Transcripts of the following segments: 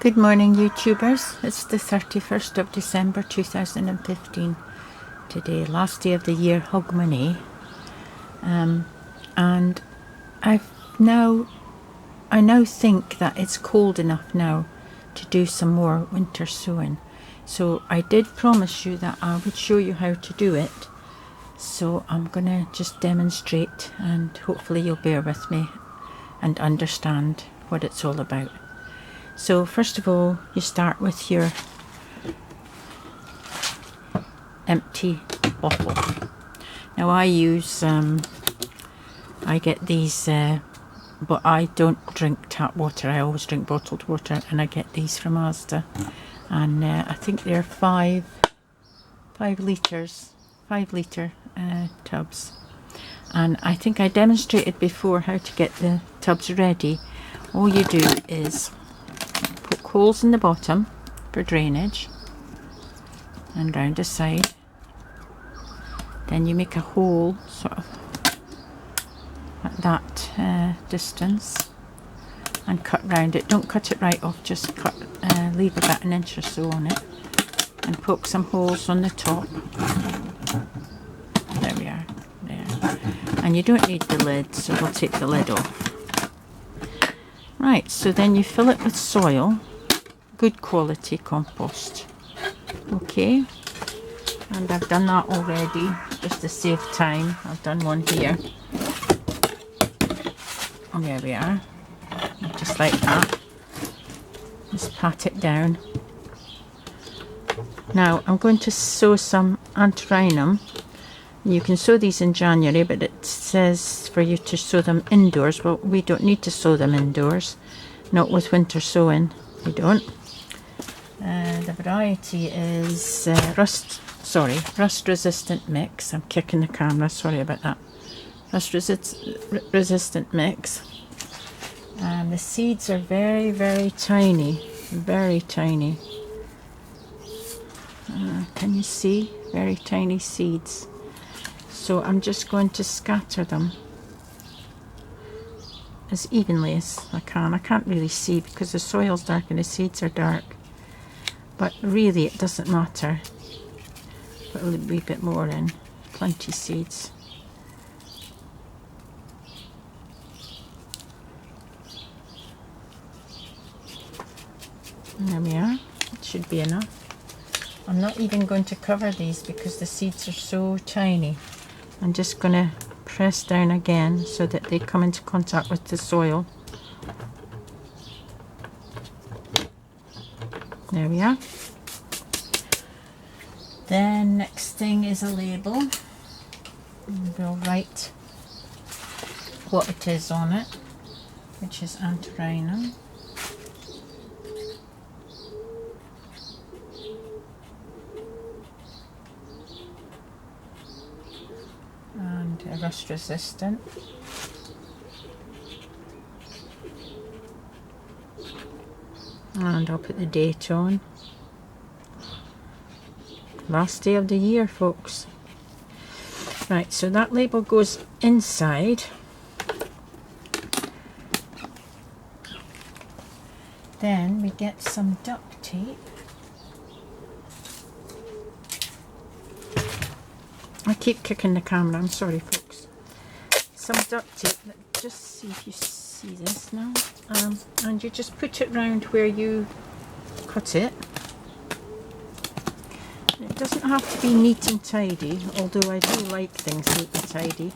Good morning, YouTubers. It's the 31st of December 2015 today, last day of the year, Hogmanay. And I now think that it's cold enough now to do some more winter sowing. So I did promise you that I would show you how to do it. So I'm going to just demonstrate, and hopefully you'll bear with me and understand what it's all about. So first of all, you start with your empty bottle. Now I use, I get these, but I don't drink tap water. I always drink bottled water, and I get these from Asda. And I think they're 5 litre tubs. And I think I demonstrated before how to get the tubs ready. All you do is poke holes in the bottom for drainage and round the side. Then you make a hole sort of at that distance and cut round it. Don't cut it right off, just cut, leave about an inch or so on it, and poke some holes on the top. There we are, there. And you don't need the lid, so we'll take the lid off. Right, so then you fill it with soil, good quality compost. Okay, and I've done that already, just to save time. I've done one here. And there we are, just like that. Just pat it down. Now I'm going to sow some antirrhinum. You can sow these in January, but it says for you to sow them indoors. Well, we don't need to sow them indoors, not with winter sowing, we don't. The variety is rust resistant mix. I'm kicking the camera, sorry about that. Rust resistant mix. And the seeds are very, very tiny, very tiny. Can you see? Very tiny seeds. So I'm just going to scatter them as evenly as I can. I can't really see because the soil's dark and the seeds are dark. But really it doesn't matter. Put a wee bit more in. Plenty seeds. And there we are. It should be enough. I'm not even going to cover these because the seeds are so tiny. I'm just going to press down again so that they come into contact with the soil. There we are. Then next thing is a label. And we'll write what it is on it, which is antirrhinum. And rust resistant. And I'll put the date on. Last day of the year, folks. Right, so that label goes inside. Then we get some duct tape. I keep kicking the camera, I'm sorry folks. Some duct tape, just see if you see this now. And you just put it round where you cut it. It doesn't have to be neat and tidy, although I do like things neat and tidy.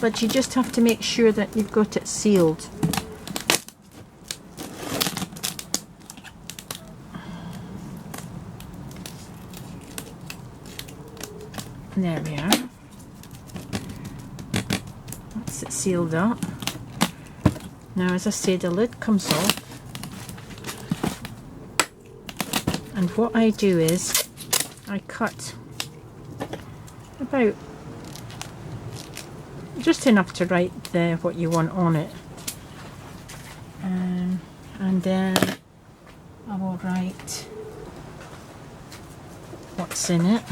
But you just have to make sure that you've got it sealed. There we are. That's it sealed up. Now, as I say, the lid comes off. And what I do is I cut about just enough to write what you want on it. And then I will write what's in it.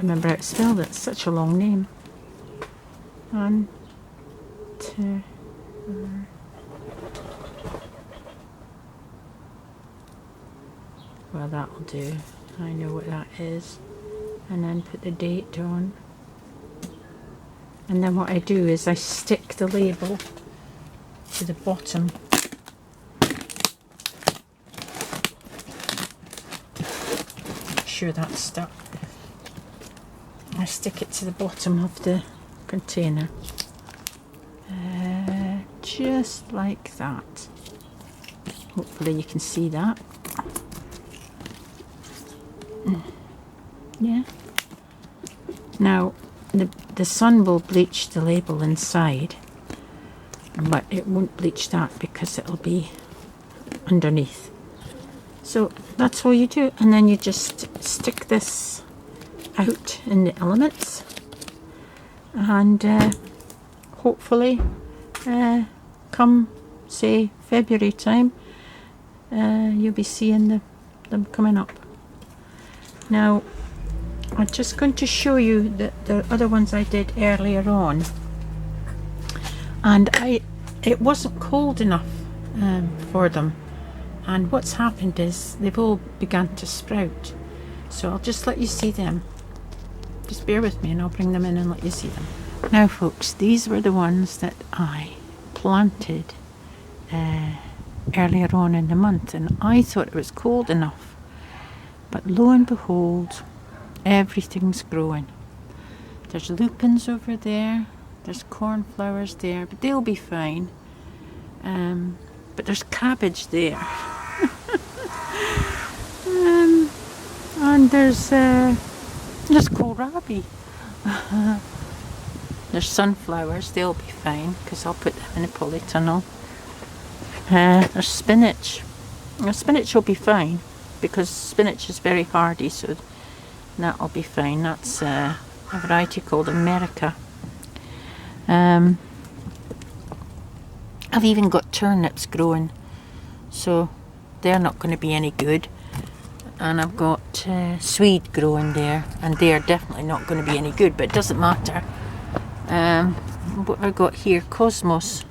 remember how to spell that. It's such a long name. Well, that'll do. I know what that is. And then put the date on. And then what I do is I stick the label to the bottom. Make sure that's stuck. I stick it to the bottom of the container. Just like that. Hopefully you can see that. Yeah. Now the sun will bleach the label inside, but it won't bleach that because it'll be underneath. So that's all you do, and then you just stick this out in the elements, and hopefully come say February time you'll be seeing them coming up. Now I'm just going to show you the other ones I did earlier on, and it wasn't cold enough for them, and what's happened is they've all begun to sprout. So I'll just let you see them. Just bear with me and I'll bring them in and let you see them. Now folks, these were the ones that I planted earlier on in the month, and I thought it was cold enough, but lo and behold, everything's growing. There's lupins over there, there's cornflowers there, but they'll be fine. But there's cabbage there. And there's kohlrabi. There's sunflowers, they'll be fine because I'll put them in a polytunnel. There's spinach. Now, spinach will be fine because spinach is very hardy, so that'll be fine. That's a variety called America. I've even got turnips growing, so they're not going to be any good. And I've got swede growing there, and they're definitely not going to be any good, but it doesn't matter. What have I got here? Cosmos,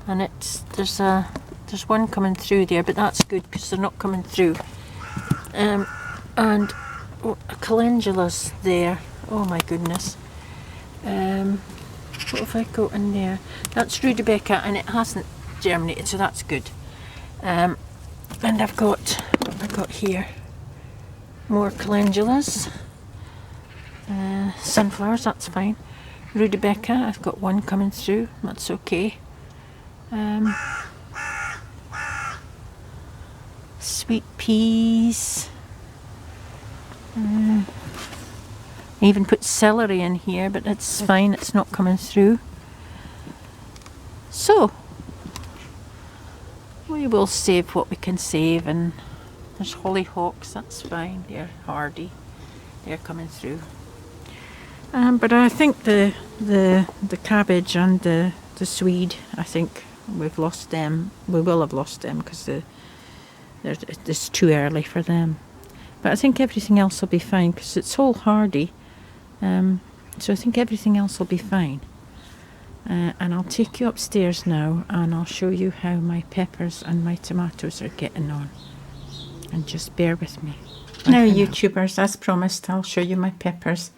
and there's one coming through there, but that's good because they're not coming through. And calendula's there. Oh my goodness. What have I got in there? That's rutabaga, and it hasn't germinated, so that's good. And I've got, what have I got here? More calendulas. Sunflowers, that's fine. Rutabaga, I've got one coming through, that's okay. Sweet peas. I even put celery in here, but it's fine, it's not coming through. So we will save what we can save, and there's hollyhocks, that's fine, they're hardy, they're coming through. But I think the cabbage and the swede, I think we've lost them. We will have lost them because it's too early for them. But I think everything else will be fine because it's all hardy. So I think everything else will be fine. And I'll take you upstairs now and I'll show you how my peppers and my tomatoes are getting on. And just bear with me. Now YouTubers, as promised, I'll show you my peppers.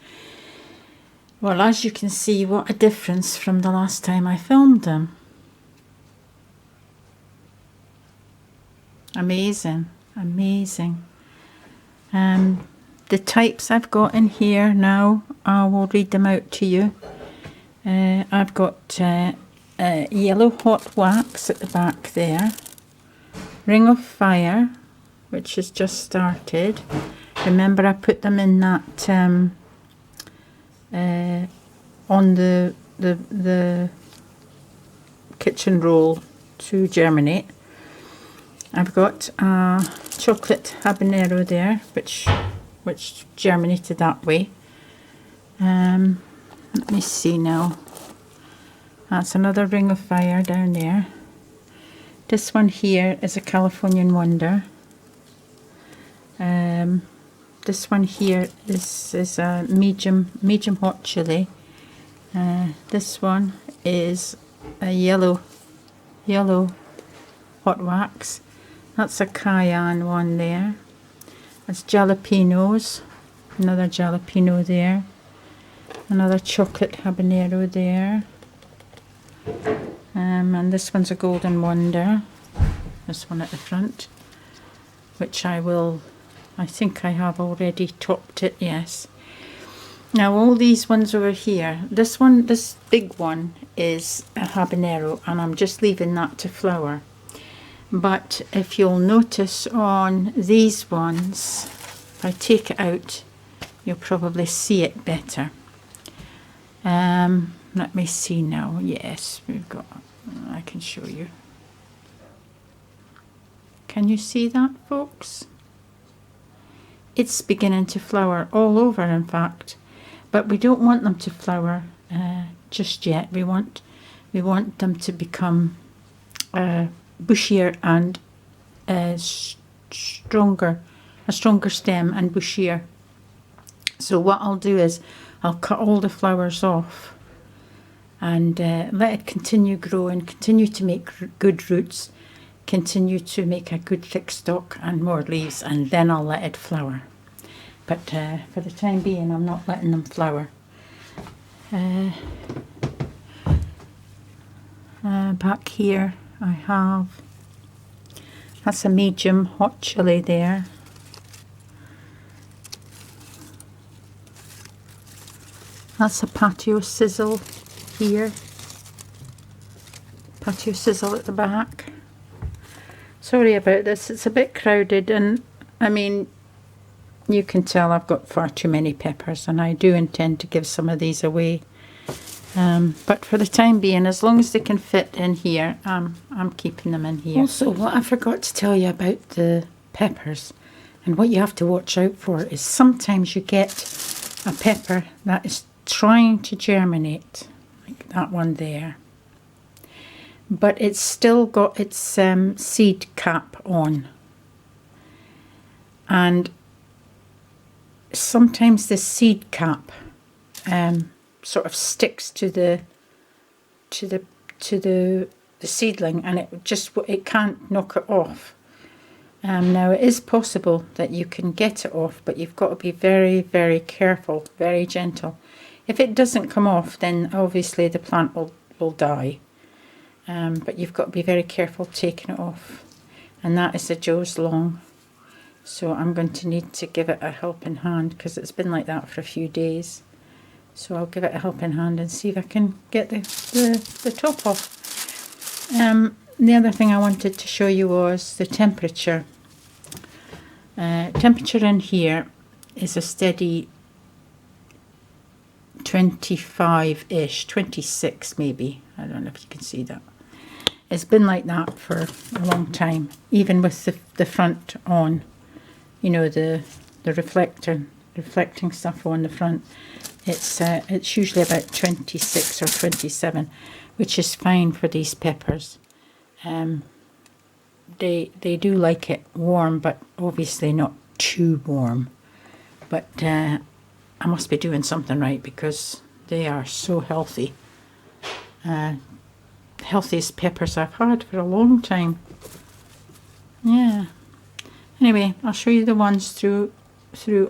Well, as you can see, what a difference from the last time I filmed them. Amazing, amazing. The types I've got in here now, I will read them out to you. I've got yellow hot wax at the back there. Ring of Fire, which has just started. Remember, I put them in that on the kitchen roll to germinate. I've got chocolate habanero there, which germinated that way. Let me see now. That's another Ring of Fire down there. This one here is a Californian Wonder. This one here is a medium hot chili. This one is a yellow hot wax. That's a cayenne one there. That's jalapenos. Another jalapeno there. Another chocolate habanero there. And this one's a golden wonder. This one at the front, which I think I have already topped it, yes. Now all these ones over here, this big one is a habanero, and I'm just leaving that to flower. But if you'll notice on these ones, if I take it out, you'll probably see it better. Let me see now. Yes, I can show you. Can you see that, folks? It's beginning to flower all over, in fact, but we don't want them to flower just yet. We want them to become bushier and a stronger stem and bushier. So what I'll do is I'll cut all the flowers off and let it continue growing, continue to make good roots, continue to make a good thick stalk and more leaves, and then I'll let it flower. But for the time being, I'm not letting them flower. Back here I have, that's a medium hot chili there. That's a patio sizzle here. Patio sizzle at the back. Sorry about this, it's a bit crowded, and I mean, you can tell I've got far too many peppers, and I do intend to give some of these away. But for the time being, as long as they can fit in here, I'm keeping them in here. Also, what I forgot to tell you about the peppers, and what you have to watch out for, is sometimes you get a pepper that is trying to germinate, like that one there, but it's still got its seed cap on, and sometimes the seed cap sort of sticks to the seedling, and it can't knock it off. Now it is possible that you can get it off, but you've got to be very, very careful, very gentle. If it doesn't come off, then obviously the plant will die. But you've got to be very careful taking it off. And that is a Joe's long. So I'm going to need to give it a helping hand, because it's been like that for a few days. So I'll give it a helping hand and see if I can get the top off. The other thing I wanted to show you was the temperature. Temperature in here is a steady 25-ish, 26 maybe. I don't know if you can see that. It's been like that for a long time, even with the front on. You know, the reflecting stuff on the front. It's usually about 26 or 27, which is fine for these peppers. They do like it warm, but obviously not too warm. But I must be doing something right, because they are so healthy. Healthiest peppers I've had for a long time. Yeah. Anyway, I'll show you the ones through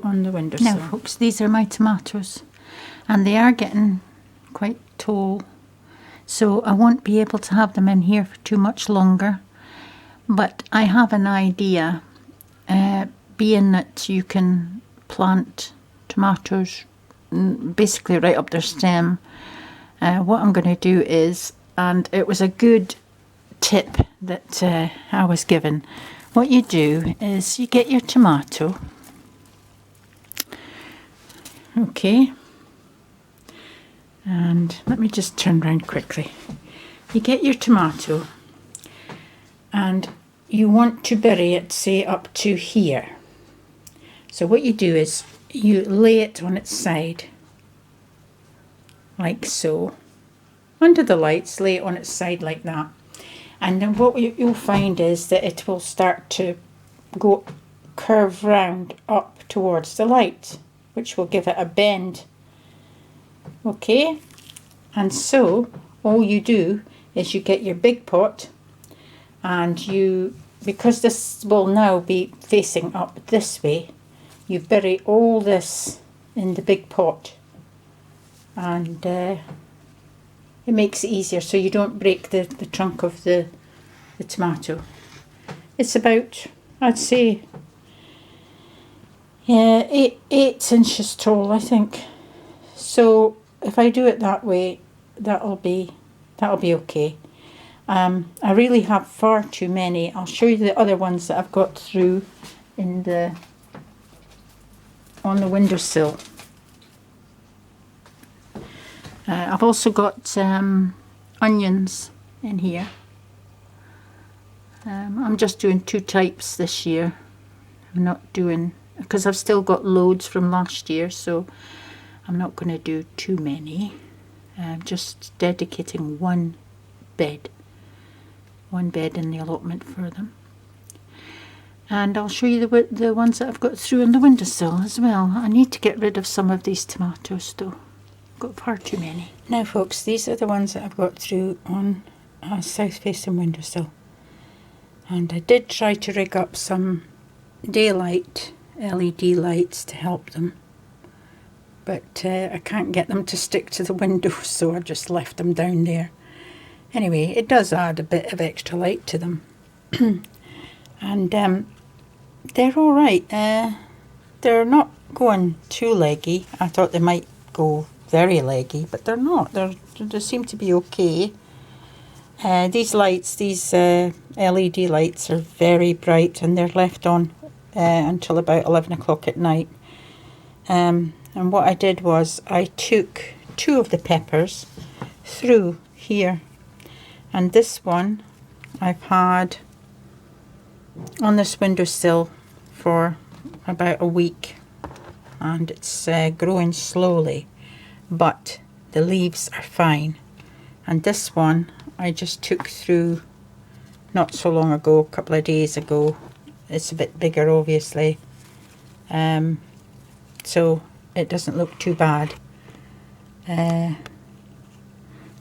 on the windowsill. Now, folks, these are my tomatoes, and they are getting quite tall, so I won't be able to have them in here for too much longer. But I have an idea, being that you can plant tomatoes basically right up their stem. What I'm going to do is, and it was a good tip that I was given, what you do is you get your tomato, okay, and let me just turn around quickly. You get your tomato and you want to bury it, say, up to here. So what you do is you lay it on its side, like so, under the lights, lay it on its side like that. And then what you'll find is that it will start to curve round up towards the light, which will give it a bend. Okay, and so all you do is you get your big pot, and you, because this will now be facing up this way, you bury all this in the big pot, and it makes it easier so you don't break the trunk of the tomato. It's about, I'd say, yeah, 8 inches tall, I think. So if I do it that way, that'll be okay. I really have far too many. I'll show you the other ones that I've got through on the windowsill. I've also got onions in here. I'm just doing 2 types this year. I'm not doing, because I've still got loads from last year, so I'm not going to do too many. I'm just dedicating one bed in the allotment for them. And I'll show you the ones that I've got through on the windowsill as well. I need to get rid of some of these tomatoes though. I've got far too many. Now folks, these are the ones that I've got through on a south facing windowsill. And I did try to rig up some daylight LED lights to help them. But I can't get them to stick to the windows, so I just left them down there. Anyway, it does add a bit of extra light to them. And they're alright. They're not going too leggy. I thought they might go very leggy, but they're not. They seem to be okay. These lights, these LED lights are very bright, and they're left on until about 11 o'clock at night. And what I did was I took 2 of the peppers through here, and this one I've had on this windowsill for about a week, and it's growing slowly, but the leaves are fine. And this one I just took through not so long ago, a couple of days ago. It's a bit bigger obviously, so it doesn't look too bad.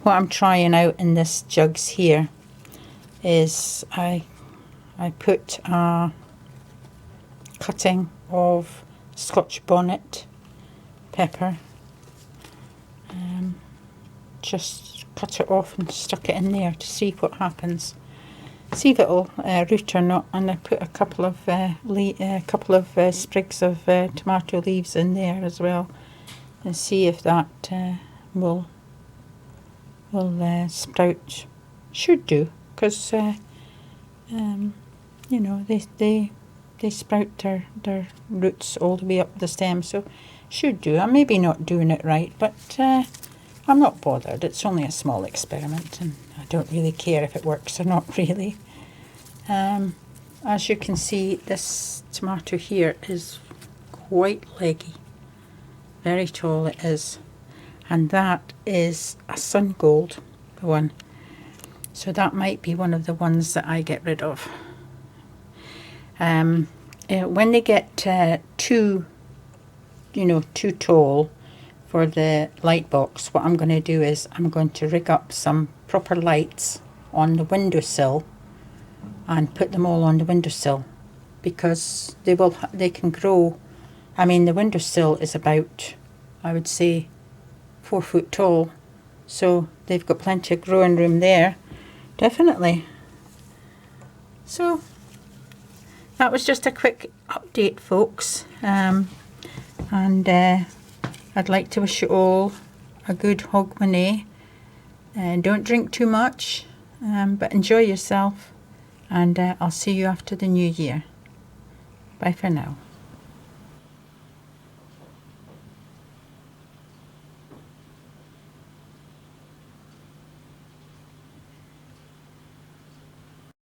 What I'm trying out in this jugs here is I put a cutting of Scotch bonnet pepper, just cut it off and stuck it in there to see what happens, see if it'll root or not. And I put a couple of sprigs of tomato leaves in there as well, and see if that will sprout. Should do, because you know, they sprout their roots all the way up the stem, so should do. I'm maybe not doing it right, but I'm not bothered. It's only a small experiment, and I don't really care if it works or not really. As you can see, this tomato here is quite leggy, very tall it is, and that is a sun gold one, so that might be one of the ones that I get rid of. When they get too tall for the light box, what I'm going to do is I'm going to rig up some proper lights on the windowsill and put them all on the windowsill, because they can grow. I mean, the windowsill is about, I would say, 4 foot tall, so they've got plenty of growing room there, definitely. So that was just a quick update, folks, and I'd like to wish you all a good Hogmanay. Don't drink too much, but enjoy yourself, and I'll see you after the new year. Bye for now.